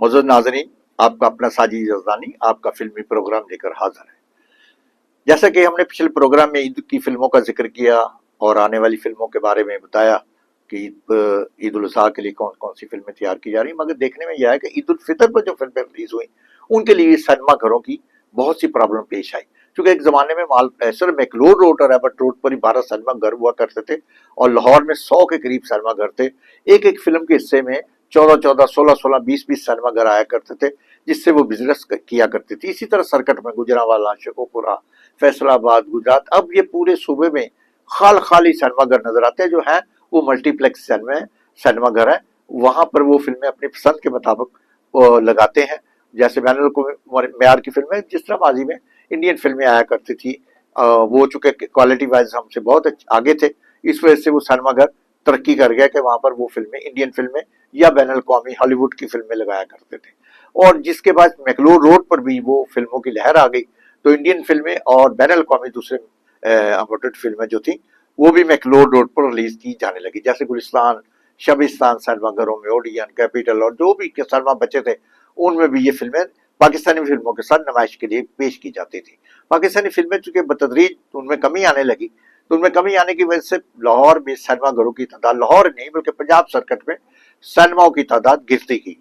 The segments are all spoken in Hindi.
मौजूद नाजरीन, आपका अपना साजिद जरदानी आपका फिल्मी प्रोग्राम लेकर हाजिर है। जैसा कि हमने पिछले प्रोग्राम में ईद की फिल्मों का जिक्र किया और आने वाली फिल्मों के बारे में बताया कि ईद उल अजहा के लिए कौन कौन सी फिल्में तैयार की जा रही हैं, मगर देखने में यह है कि ईद उल फितर पर जो फिल्में रिलीज हुई उनके लिए सिनेमा घरों की बहुत सी प्रॉब्लम पेश आई। क्योंकि एक जमाने में सिर्फ मैकलोड रोड और एबर्ट रोड पर ही 12 सिनेमा घर हुआ करते थे और लाहौर में 100 के करीब सिनेमा घर थे। एक एक फिल्म के हिस्से में 14-14, 16-16, 20-20 सिनेमा घर आया करते थे, जिससे वो बिजनेस किया करती थी। इसी तरह सर्कट में गुजरांवाला, शेखोपुरा, फैसलाबाद, गुजरात, अब ये पूरे सूबे में खाली सिनेमा घर नजर आते हैं जो है वो मल्टीप्लेक्स सिनेमा घर है। वहां पर वो फिल्में अपनी पसंद के मुताबिक लगाते हैं। जैसे मैार की फिल्में, जिस तरह माजी में इंडियन फिल्में आया करती थी, वो चूंकि क्वालिटी वाइज हमसे बहुत आगे थे, इस वजह से वो सिनेमा घर तरक्की कर गया कि वहां पर वो फिल्में, इंडियन फिल्में या बैन अवी हॉलीवुड की फिल्में लगाया करते थे। और जिसके बाद मैकलोर रोड पर भी वो फिल्मों की लहर आ गई, तो इंडियन फिल्में और बैन अवी दूसरे अम्पोर्टेड फिल्में जो थी वो भी मैकलोर रोड पर रिलीज की जाने लगी। जैसे गुलिस्तान, शबिस्तान सिनेमा घरों में, ओडियन, कैपिटल और जो भी सिनेमा बचे थे उनमें भी ये फिल्में पाकिस्तानी फिल्मों के साथ नुमाइश के लिए पेश की जाती थी। पाकिस्तानी फिल्में चूंकि बतदरीज उनमें कमी आने लगी, तो उनमें कमी आने की वजह से लाहौर में सिनेमा घरों की तादाद, लाहौर नहीं बल्कि पंजाब सर्किट में सिनेमाओं की तादाद गिरती गई।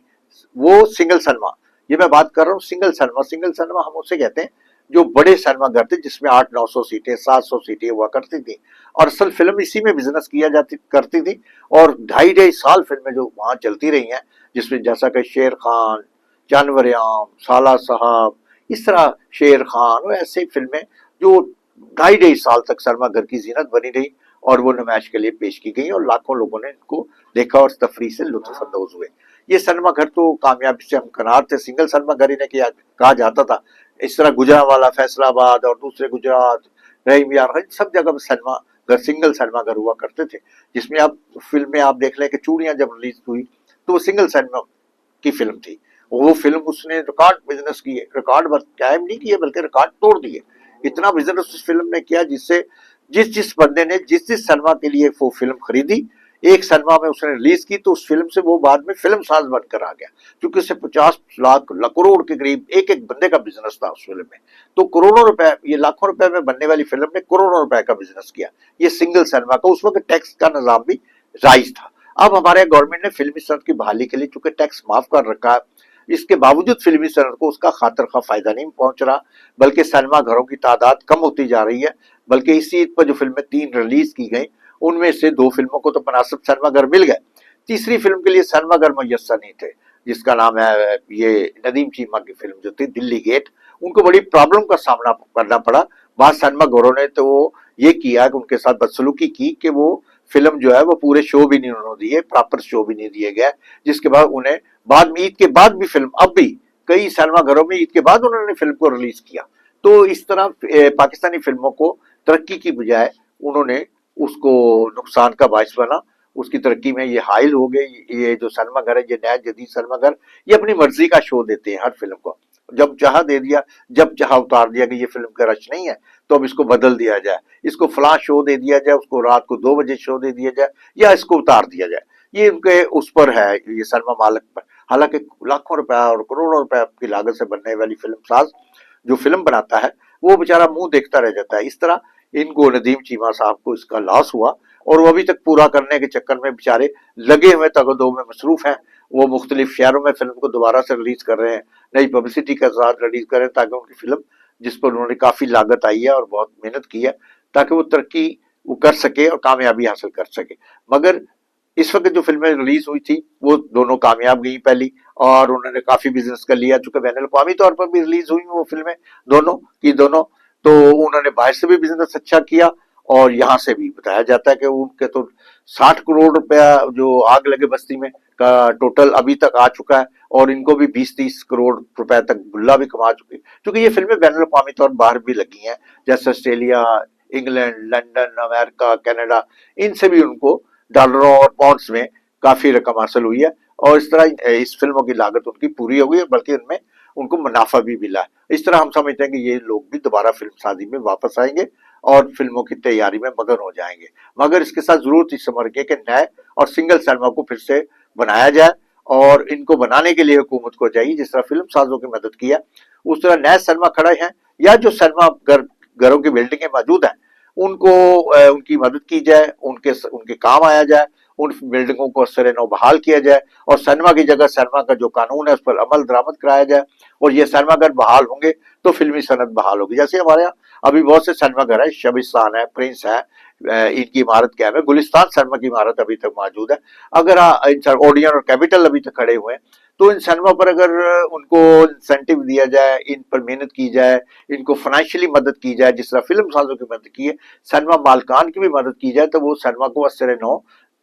वो सिंगल सिनेमा, ये मैं बात कर रहा हूँ सिंगल सिनेमा हम उसे कहते हैं जो बड़े सिनेमा घर थे जिसमें 800-900 सीटें, 700 सीटें हुआ करती थी और असल फिल्म इसी में बिजनेस किया जाती करती थी। और 2.5-2.5 साल फिल्में जो वहां चलती रही हैं, जिसमें जैसा कि शेर खान, जानवर आम, साला साहब, इस तरह शेर खान और ऐसे फिल्में जो 2.5-2.5 साल तक सिनेमा घर की जीनत बनी रही और वो नुमाइश के लिए पेश की गई और लाखों लोगों ने इनको देखा और तफरी से लुत्फ अंदोज हुए। ये सिनेमा घर तो कामयाबी से हमकनार थे, सिंगल सिनेमा घर इन्हें कहा जाता था। इस तरह गुजरांवाला, फैसलाबाद और दूसरे गुजरात, रहीम यार, सब जगह पर सिनेमा घर, सिंगल सिनेमा घर हुआ करते थे, जिसमें आप फिल्में आप देख लें कि चूड़ियां जब रिलीज हुई तो वो सिंगल सिनेमा की फिल्म थी। वो फिल्म उसने रिकॉर्ड बिजनेस किए, रिकॉर्ड कायम नहीं किए बल्कि रिकॉर्ड तोड़ दिए। इतना बिजनेस उस फिल्म ने किया जिससे जिस जिस बंदे ने जिस जिस सिनेमा के लिए वो फिल्म खरीदी, एक सिनेमा में उसने रिलीज की, तो उस फिल्म से वो बाद में फिल्म साज बनकर आ गया, क्योंकि उससे 50 लाख करोड़ के करीब एक एक बंदे का बिजनेस था उस फिल्म में। तो करोड़ों रुपए, ये लाखों रुपए में बनने वाली फिल्म ने करोड़ों रुपए का बिजनेस किया। ये सिंगल सिनेमा का उस वक्त टैक्स का निजाम भी राइज था। अब हमारे गवर्नमेंट ने फिल्मी सनत की बहाली के लिए चूंकि टैक्स माफ कर रखा है, इसके बावजूद फिल्मी सनत को उसका खातर खा फायदा नहीं पहुंच रहा, बल्कि सिनेमा घरों की तादाद कम होती जा रही है। बल्कि इस ईद पर जो फिल्में 3 रिलीज की गई उनमें से 2 फिल्मों को तो मुनासिब सिनेमा घर मिल गए, तीसरी फिल्म के लिए सिनेमा घर मुयस्सर नहीं थे, जिसका नाम है ये नदीम चीमा की फिल्म जो थी दिल्ली गेट। उनको बड़ी प्रॉब्लम का सामना करना पड़ा। बाद सिनेमा घरों ने तो ये किया कि उनके साथ बदसलूकी की कि वो फिल्म जो है वो पूरे शो भी नहीं उन्होंने दिए, प्रॉपर शो भी नहीं दिए गए, जिसके बाद उन्हें बाद में ईद के बाद भी फिल्म, अब भी कई सिनेमा घरों में ईद के बाद उन्होंने फिल्म को रिलीज किया। तो इस तरह पाकिस्तानी फिल्मों को तरक्की की बजाय उन्होंने उसको नुकसान का बायस बना। उसकी तरक्की में ये हाइल हो गए। ये जो सिनेमा घर है, ये नया जदीद सिनेमा घर, ये अपनी मर्जी का शो देते हैं हर फिल्म को। जब चाह दे दिया, जब चाह उतार दिया कि ये फिल्म का रश नहीं है तो अब इसको बदल दिया जाए, इसको फला शो दे दिया जाए, उसको रात को 2 बजे शो दे दिया जाए या इसको उतार दिया जाए। ये उनके उस पर है, ये सिनेमा मालिक पर। हालांकि लाखों रुपया और करोड़ों रुपया की लागत से बनने वाली फिल्म साज जो फिल्म बनाता है वो बेचारा मुंह देखता रह जाता है। इस तरह इनको, नदीम चीमा साहब को इसका लॉस हुआ और वो अभी तक पूरा करने के चक्कर में बेचारे लगे हुए तगदो में मसरूफ हैं। वो मुख्तलिफ शहरों में फिल्म को दोबारा से रिलीज कर रहे हैं, नई पब्लिसिटी के साथ रिलीज कर रहे हैं, ताकि उनकी फिल्म, जिस पर उन्होंने काफी लागत आई है और बहुत मेहनत की है, ताकि वो तरक्की वो कर सके और कामयाबी हासिल कर सके। मगर इस वक्त जो फिल्में रिलीज हुई थी वो दोनों कामयाब गई पहली, और उन्होंने काफी बिजनेस कर लिया, चूंकि बैन अवी तौर पर भी रिलीज हुई वो फिल्में दोनों की दोनों, तो उन्होंने बाहर से भी बिजनेस अच्छा किया और यहाँ से भी बताया जाता है कि उनके तो 60 करोड़ रुपया जो आग लगे बस्ती में का टोटल अभी तक आ चुका है, और इनको भी 20-30 करोड़ रुपए तक गुल्ला भी कमा चुके, क्योंकि ये फिल्में बैन अवी तौर बाहर भी लगी हैं, जैसे Australia, England, London, America, Canada, इनसे भी उनको डॉलरों और पाउंड्स में काफी रकम हासिल हुई है। और इस तरह इस फिल्मों की लागत उनकी पूरी हो गई, बल्कि उनमें उनको मुनाफा भी मिला है। इस तरह हम समझते हैं कि ये लोग भी दोबारा फिल्म साजी में वापस आएंगे और फिल्मों की तैयारी में मगन हो जाएंगे। मगर इसके साथ जरूरत इस समझ के कि नए और सिंगल सिनेमा को फिर से बनाया जाए और इनको बनाने के लिए हुकूमत को चाहिए, जिस तरह फिल्म साजों की मदद किया उस तरह नए सिनेमा खड़े हैं या जो सिनेमा घरों की बिल्डिंगें मौजूद हैं उनको उनकी मदद की जाए, उनके उनके काम आया जाए, उन बिल्डिंगों को असर नौ बहाल किया जाए और सिनेमा की जगह सिनेमा का जो कानून है उस पर अमल दरामद कराया जाए। और ये सिनेमाघर बहाल होंगे तो फिल्मी सनत बहाल होगी। जैसे हमारे यहाँ अभी बहुत से सिनेमाघर है, शबिस्तान है, प्रिंस है, इनकी इमारत क्या है, गुलिस्तान सिनेमा की इमारत अभी तक मौजूद है। अगर ओडियन और कैपिटल अभी तक खड़े हुए हैं तो इन सिनेमा पर अगर उनको इंसेंटिव दिया जाए, इन पर मेहनत की जाए, इनको फाइनेंशियली मदद की जाए, जिस तरह फिल्म साजों की मदद की है, सिनेमा मालकान की भी मदद की जाए, तो वो सिनेमा को असर नौ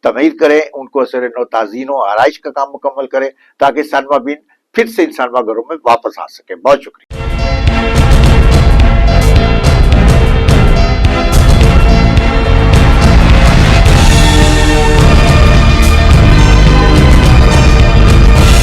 तमीर करें, उनको असर नौ ताजीन और आराइश का काम मुकम्मल करें ताकि सिनेमा बिन फिर से इन सिनेमा घरों में वापस आ सके। बहुत शुक्रिया।